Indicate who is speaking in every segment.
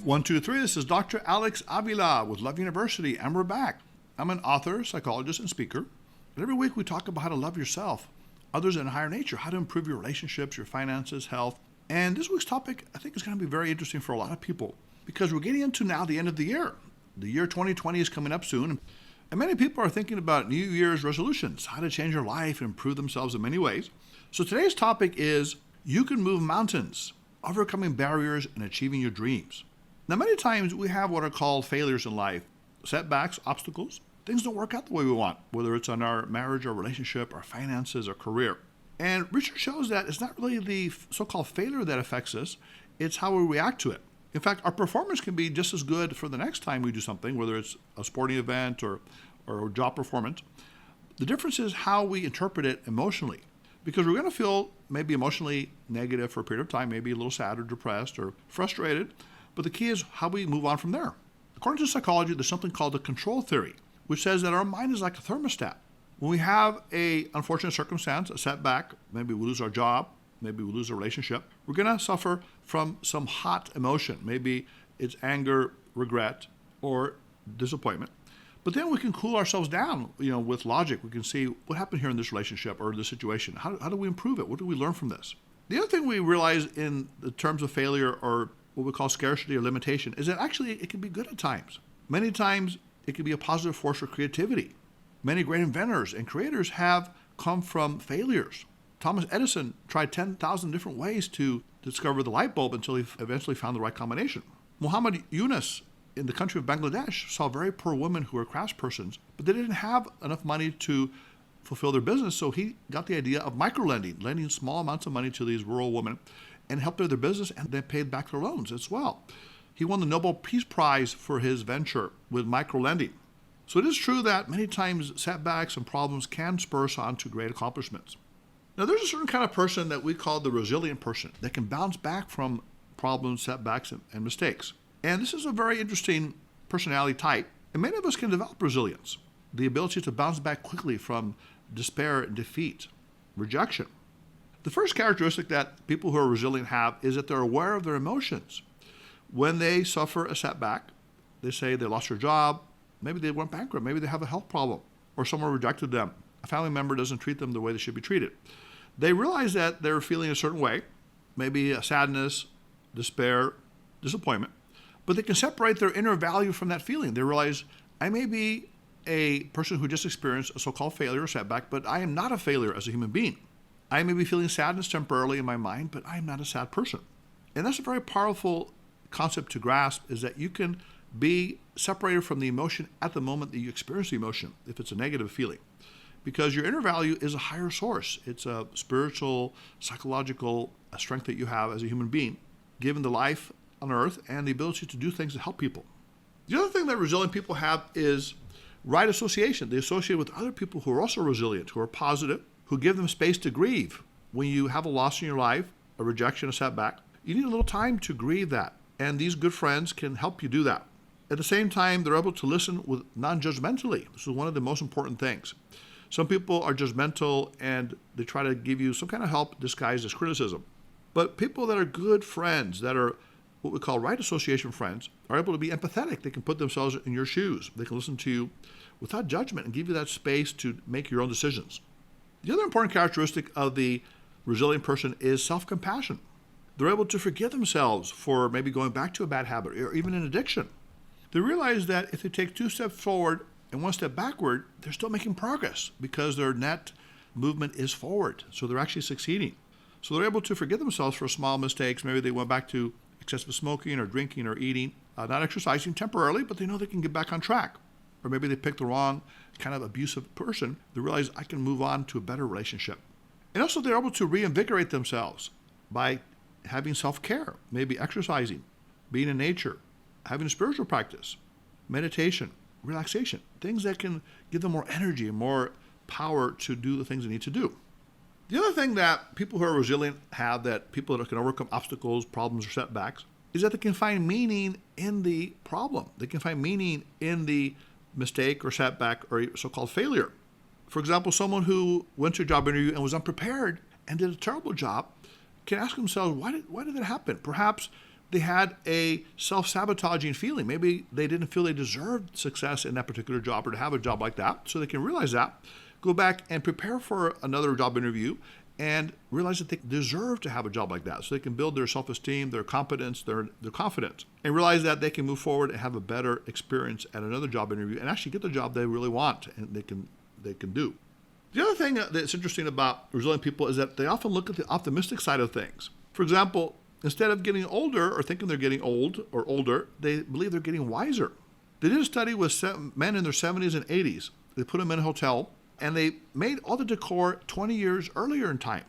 Speaker 1: One, two, three. This is Dr. Alex Avila with Love University, and we're back. I'm an author, psychologist, and speaker. And every week we talk about how to love yourself, others, and higher nature, how to improve your relationships, your finances, health. And this week's topic, I think, is going to be very interesting for a lot of people because we're getting into now the end of the year. The year 2020 is coming up soon, and many people are thinking about New Year's resolutions, how to change their life and improve themselves in many ways. So today's topic is you can move mountains, overcoming barriers and achieving your dreams. Now, many times we have what are called failures in life, setbacks, obstacles. Things don't work out the way we want, whether it's on our marriage or relationship, our finances, or career. And research shows that it's not really the so-called failure that affects us, it's how we react to it. In fact, our performance can be just as good for the next time we do something, whether it's a sporting event or job performance. The difference is how we interpret it emotionally, because we're going to feel maybe emotionally negative for a period of time, maybe a little sad or depressed or frustrated. But the key is how we move on from there. According to psychology, there's something called the control theory, which says that our mind is like a thermostat. When we have an unfortunate circumstance, a setback, maybe we lose our job, maybe we lose a relationship, we're going to suffer from some hot emotion. Maybe it's anger, regret, or disappointment. But then we can cool ourselves down, with logic. We can see what happened here in this relationship or this situation. How do we improve it? What do we learn from this? The other thing we realize in the terms of failure or what we call scarcity or limitation is that actually it can be good at times. Many times it can be a positive force for creativity. Many great inventors and creators have come from failures. Thomas Edison tried 10,000 different ways to discover the light bulb until he eventually found the right combination. Muhammad Yunus in the country of Bangladesh saw very poor women who were craftspersons, but they didn't have enough money to fulfill their business, so he got the idea of microlending, lending small amounts of money to these rural women and helped their business, and they paid back their loans as well. He won the Nobel Peace Prize for his venture with microlending. So it is true that many times setbacks and problems can spur us on to great accomplishments. Now, there's a certain kind of person that we call the resilient person that can bounce back from problems, setbacks, and mistakes. And this is a very interesting personality type, and many of us can develop resilience, the ability to bounce back quickly from despair and defeat, rejection. The first characteristic that people who are resilient have is that they're aware of their emotions. When they suffer a setback, they say they lost their job, maybe they went bankrupt, maybe they have a health problem, or someone rejected them, a family member doesn't treat them the way they should be treated. They realize that they're feeling a certain way, maybe a sadness, despair, disappointment, but they can separate their inner value from that feeling. They realize, I may be a person who just experienced a so-called failure or setback, but I am not a failure as a human being. I may be feeling sadness temporarily in my mind, but I am not a sad person. And that's a very powerful concept to grasp, is that you can be separated from the emotion at the moment that you experience the emotion, if it's a negative feeling. Because your inner value is a higher source. It's a spiritual, psychological strength that you have as a human being, given the life on earth and the ability to do things to help people. The other thing that resilient people have is right association. They associate with other people who are also resilient, who are positive, who give them space to grieve. When you have a loss in your life, a rejection, a setback, you need a little time to grieve that. And these good friends can help you do that. At the same time, they're able to listen with non-judgmentally. This is one of the most important things. Some people are judgmental and they try to give you some kind of help disguised as criticism. But people that are good friends, that are what we call right association friends, are able to be empathetic. They can put themselves in your shoes. They can listen to you without judgment and give you that space to make your own decisions. The other important characteristic of the resilient person is self-compassion. They're able to forgive themselves for maybe going back to a bad habit or even an addiction. They realize that if they take 2 steps forward and 1 step backward, they're still making progress because their net movement is forward. So they're actually succeeding. So they're able to forgive themselves for small mistakes. Maybe they went back to excessive smoking or drinking or eating, not exercising temporarily, but they know they can get back on track. Or maybe they picked the wrong kind of abusive person. They realize I can move on to a better relationship. And also they're able to reinvigorate themselves by having self-care, maybe exercising, being in nature, having a spiritual practice, meditation, relaxation, things that can give them more energy and more power to do the things they need to do. The other thing that people who are resilient have, that people that can overcome obstacles, problems, or setbacks, is that they can find meaning in the problem. They can find meaning in the mistake or setback or so-called failure. For example, someone who went to a job interview and was unprepared and did a terrible job can ask themselves, why did that happen? Perhaps they had a self-sabotaging feeling. Maybe they didn't feel they deserved success in that particular job or to have a job like that. So they can realize that, go back and prepare for another job interview and realize that they deserve to have a job like that. So they can build their self-esteem, their competence, their confidence, and realize that they can move forward and have a better experience at another job interview and actually get the job they really want and they can do. The other thing that's interesting about resilient people is that they often look at the optimistic side of things. For example, instead of getting older or thinking they're getting old or older, they believe they're getting wiser. They did a study with men in their 70s and 80s. They put them in a hotel and they made all the decor 20 years earlier in time.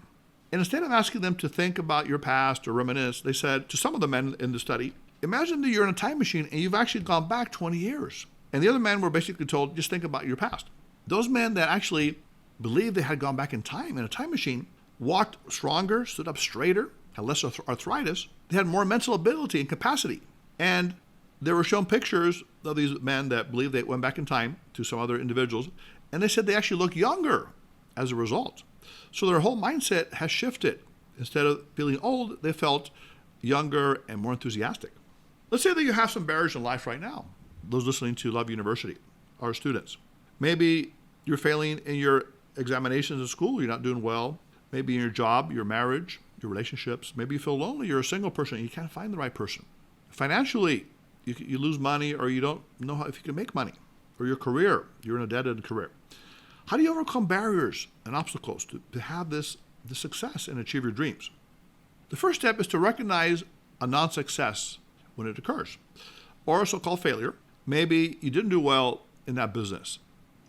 Speaker 1: And instead of asking them to think about your past or reminisce, they said to some of the men in the study, imagine that you're in a time machine and you've actually gone back 20 years. And the other men were basically told, just think about your past. Those men that actually believed they had gone back in time in a time machine walked stronger, stood up straighter, had less arthritis. They had more mental ability and capacity. And they were shown pictures of these men that believed they went back in time to some other individuals. And they said they actually look younger as a result. So their whole mindset has shifted. Instead of feeling old, they felt younger and more enthusiastic. Let's say that you have some barriers in life right now. Those listening to Love University are students. Maybe you're failing in your examinations at school. You're not doing well. Maybe in your job, your marriage, your relationships. Maybe you feel lonely. You're a single person and you can't find the right person. Financially, you lose money or you don't know if you can make money. Or your career, you're in a dead-end career. How do you overcome barriers and obstacles to have the success and achieve your dreams? The first step is to recognize a non-success when it occurs, or a so-called failure. Maybe you didn't do well in that business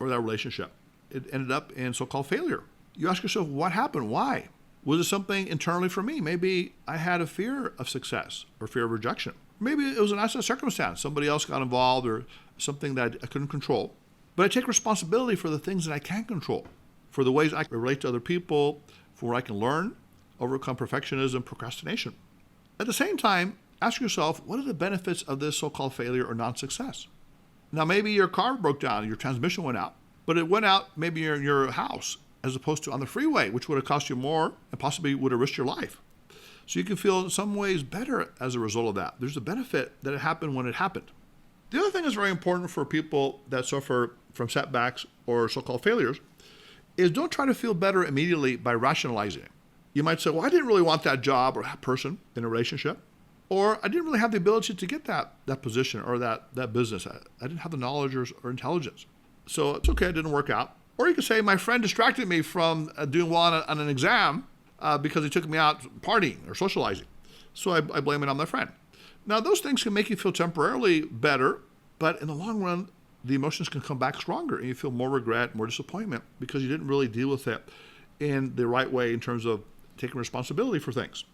Speaker 1: or that relationship. It ended up in so-called failure. You ask yourself, what happened? Why? Was it something internally for me? Maybe I had a fear of success or fear of rejection. Maybe it was an outside circumstance. Somebody else got involved or something that I couldn't control. But I take responsibility for the things that I can control, for the ways I can relate to other people, for what I can learn, overcome perfectionism, procrastination. At the same time, ask yourself, what are the benefits of this so-called failure or non-success? Now, maybe your car broke down, your transmission went out, but it went out maybe in your house as opposed to on the freeway, which would have cost you more and possibly would have risked your life. So you can feel in some ways better as a result of that. There's a benefit that it happened when it happened. The other thing that's very important for people that suffer from setbacks or so-called failures is don't try to feel better immediately by rationalizing it. You might say, well, I didn't really want that job or that person in a relationship, or I didn't really have the ability to get that position or that business. I didn't have the knowledge or intelligence. So it's okay, it didn't work out. Or you could say, my friend distracted me from doing well on an exam because he took me out partying or socializing. So I blame it on my friend. Now, those things can make you feel temporarily better, but in the long run, the emotions can come back stronger and you feel more regret, more disappointment because you didn't really deal with it in the right way in terms of taking responsibility for things.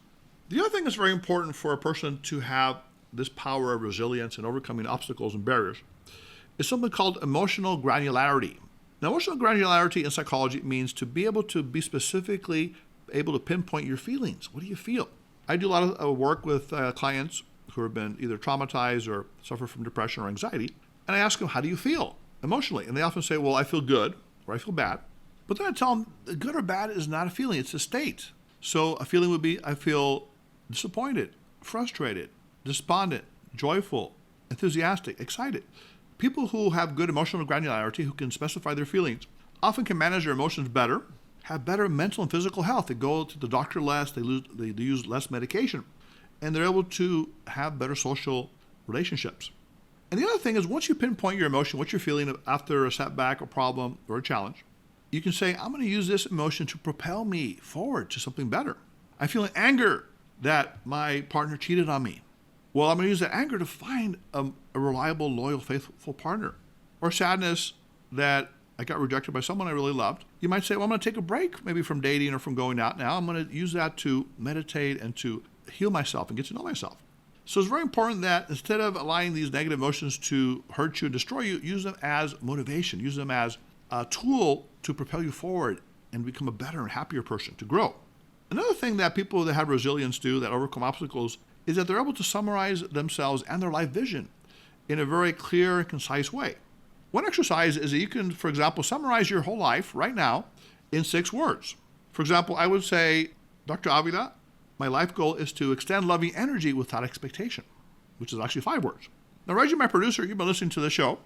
Speaker 1: The other thing that's very important for a person to have this power of resilience and overcoming obstacles and barriers is something called emotional granularity. Now, emotional granularity in psychology means to be able to be specifically able to pinpoint your feelings. What do you feel? I do a lot of work with clients who have been either traumatized or suffer from depression or anxiety. And I ask them, how do you feel emotionally? And they often say, well, I feel good or I feel bad. But then I tell them, good or bad is not a feeling, it's a state. So a feeling would be, I feel disappointed, frustrated, despondent, joyful, enthusiastic, excited. People who have good emotional granularity, who can specify their feelings, often can manage their emotions better, have better mental and physical health. They go to the doctor less, they use less medication, and they're able to have better social relationships. And the other thing is, once you pinpoint your emotion, what you're feeling after a setback, a problem, or a challenge, you can say, I'm going to use this emotion to propel me forward to something better. I'm feeling anger that my partner cheated on me. Well, I'm going to use that anger to find a reliable, loyal, faithful partner. Or sadness that I got rejected by someone I really loved. You might say, well, I'm going to take a break maybe from dating or from going out now. I'm going to use that to meditate and to heal myself and get to know myself. So it's very important that instead of allowing these negative emotions to hurt you and destroy you, use them as motivation. Use them as a tool to propel you forward and become a better and happier person, to grow. Another thing that people that have resilience do, that overcome obstacles, is that they're able to summarize themselves and their life vision in a very clear and concise way. One exercise is that you can, for example, summarize your whole life right now in 6 words. For example, I would say, Dr. Avila, My life goal is to extend loving energy without expectation, which is actually 5 words. Now, Reggie, my producer, you've been listening to the show,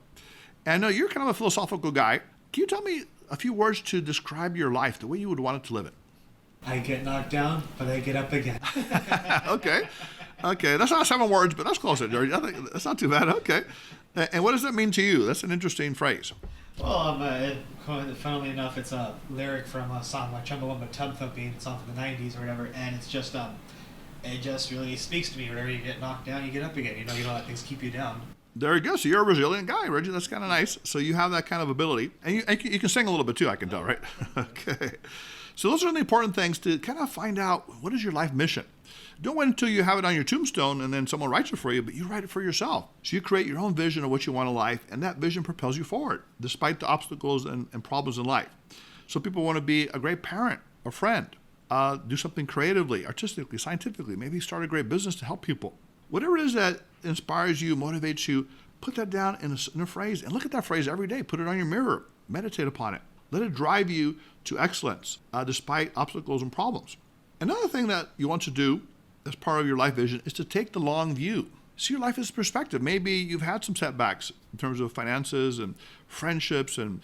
Speaker 1: and I know you're kind of a philosophical guy. Can you tell me a few words to describe your life, the way you would want it to live it?
Speaker 2: I get knocked down, but I get up again.
Speaker 1: Okay, that's not 7 words, but that's close, George. I think that's not too bad. Okay. And what does that mean to you? That's an interesting phrase.
Speaker 2: Well, funnily enough, it's a lyric from a song by Chumbawamba Tub Thumping, a song from the 90s or whatever, and it's just, it just really speaks to me. Whenever you get knocked down, you get up again. You don't let things keep you down.
Speaker 1: There you go. So you're a resilient guy, Reggie. That's kind of nice. So you have that kind of ability. And you can sing a little bit too, I can tell, right? Okay. So those are the important things to kind of find out, what is your life mission? Don't wait until you have it on your tombstone and then someone writes it for you, but you write it for yourself. So you create your own vision of what you want in life, and that vision propels you forward, despite the obstacles and problems in life. So people want to be a great parent or friend, do something creatively, artistically, scientifically, maybe start a great business to help people. Whatever it is that inspires you, motivates you, put that down in a phrase, and look at that phrase every day. Put it on your mirror. Meditate upon it. Let it drive you to excellence, despite obstacles and problems. Another thing that you want to do as part of your life vision is to take the long view. See your life as perspective. Maybe you've had some setbacks in terms of finances and friendships and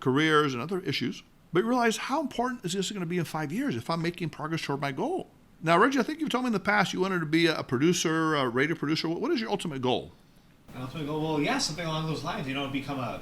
Speaker 1: careers and other issues, but realize, how important is this going to be in 5 years if I'm making progress toward my goal? Now, Reggie, I think you've told me in the past you wanted to be a producer, a radio producer. What is your ultimate goal?
Speaker 2: My ultimate goal? Well, yeah, something along those lines. Become a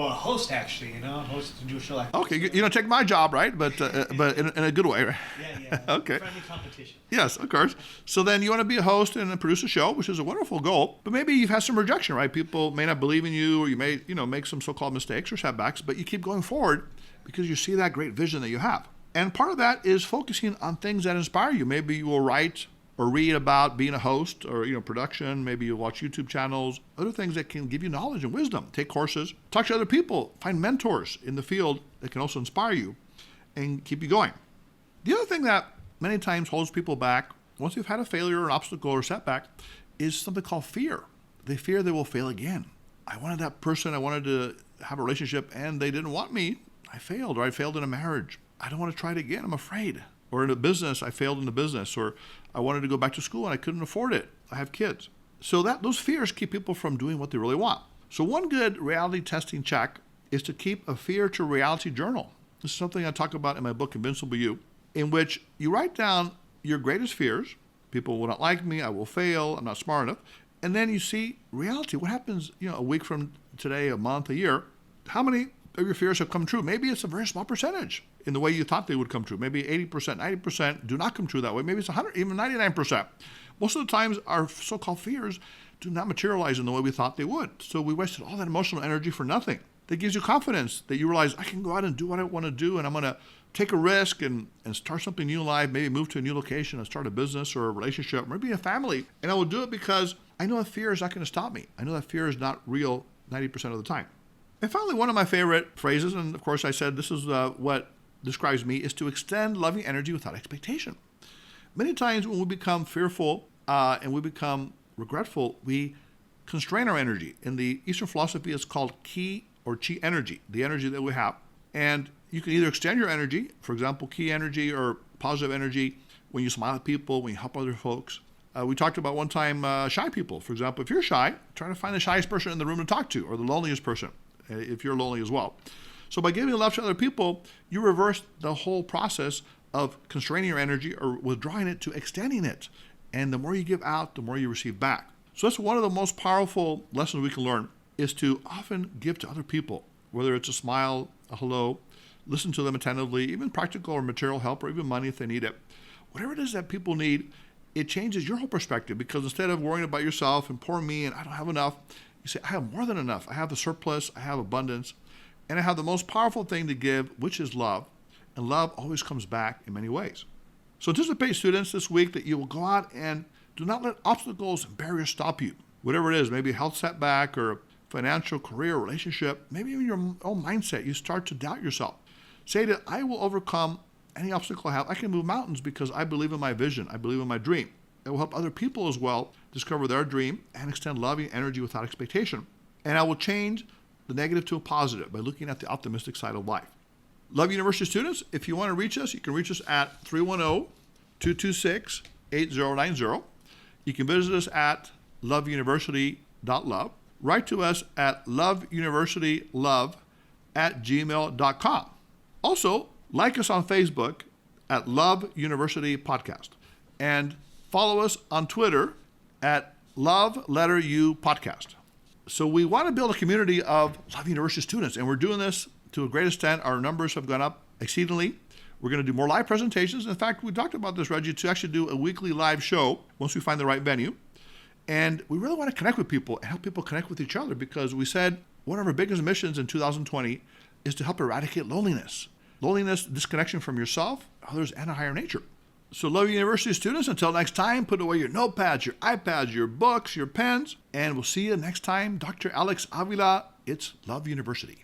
Speaker 2: host, actually. A host to do a show like this.
Speaker 1: Okay, you don't take my job, right? But in a good way, right?
Speaker 2: Yeah.
Speaker 1: Okay.
Speaker 2: Friendly competition.
Speaker 1: Yes, of course. So then you want to be a host and produce a show, which is a wonderful goal. But maybe you've had some rejection, right? People may not believe in you, or you may, make some so-called mistakes or setbacks, but you keep going forward because you see that great vision that you have. And part of that is focusing on things that inspire you. Maybe you will write or read about being a host or, production. Maybe you'll watch YouTube channels, other things that can give you knowledge and wisdom. Take courses, talk to other people, find mentors in the field that can also inspire you and keep you going. The other thing that many times holds people back, once you've had a failure, an obstacle, or setback, is something called fear. They fear they will fail again. I wanted that person, I wanted to have a relationship, and they didn't want me. I failed, or I failed in a marriage. I don't want to try it again. I'm afraid. Or in a business, I failed in the business. Or I wanted to go back to school and I couldn't afford it. I have kids. So those fears keep people from doing what they really want. So one good reality testing check is to keep a fear to reality journal. This is something I talk about in my book, Invincible You, in which you write down your greatest fears. People will not like me. I will fail. I'm not smart enough. And then you see reality. What happens, a week from today, a month, a year? How many of your fears have come true? Maybe it's a very small percentage in the way you thought they would come true. Maybe 80%, 90% do not come true that way. Maybe it's 100, even 99%. Most of the times, our so-called fears do not materialize in the way we thought they would. So we wasted all that emotional energy for nothing. That gives you confidence that you realize, I can go out and do what I want to do, and I'm going to take a risk and start something new in life, maybe move to a new location and start a business or a relationship, maybe a family. And I will do it because I know that fear is not going to stop me. I know that fear is not real 90% of the time. And finally, one of my favorite phrases, and of course I said this is what describes me, is to extend loving energy without expectation. Many times when we become fearful and we become regretful, we constrain our energy. In the Eastern philosophy, it's called ki or chi energy, the energy that we have. And you can either extend your energy, for example, ki energy or positive energy, when you smile at people, when you help other folks. We talked about one time shy people. For example, if you're shy, try to find the shyest person in the room to talk to, or the loneliest person, if you're lonely as well. So by giving love to other people, you reverse the whole process of constraining your energy or withdrawing it to extending it. And the more you give out, the more you receive back. So that's one of the most powerful lessons we can learn, is to often give to other people, whether it's a smile, a hello, listen to them attentively, even practical or material help, or even money if they need it. Whatever it is that people need, it changes your whole perspective, because instead of worrying about yourself and poor me and I don't have enough, you say, I have more than enough. I have the surplus, I have abundance, and I have the most powerful thing to give, which is love. And love always comes back in many ways. So anticipate, students, this week that you will go out and do not let obstacles and barriers stop you. Whatever it is, maybe a health setback or financial, career, relationship, maybe even your own mindset, you start to doubt yourself. Say that I will overcome any obstacle I have. I can move mountains because I believe in my vision. I believe in my dream. It will help other people as well discover their dream and extend loving energy without expectation. And I will change the negative to a positive by looking at the optimistic side of life. Love University students, if you want to reach us, you can reach us at 226-8090. You can visit us at loveuniversity.love. Write to us at loveuniversitylove@gmail.com. Also, like us on Facebook at Love University Podcast. And follow us on Twitter at Love Letter U Podcast. So we want to build a community of Love University students, and we're doing this to a great extent. Our numbers have gone up exceedingly. We're going to do more live presentations. In fact, we talked about this, Reggie, to actually do a weekly live show once we find the right venue. And we really want to connect with people and help people connect with each other, because we said one of our biggest missions in 2020 is to help eradicate loneliness. Loneliness, disconnection from yourself, others, and a higher nature. So Love University students, until next time, put away your notepads, your iPads, your books, your pens, and we'll see you next time. Dr. Alex Avila, it's Love University.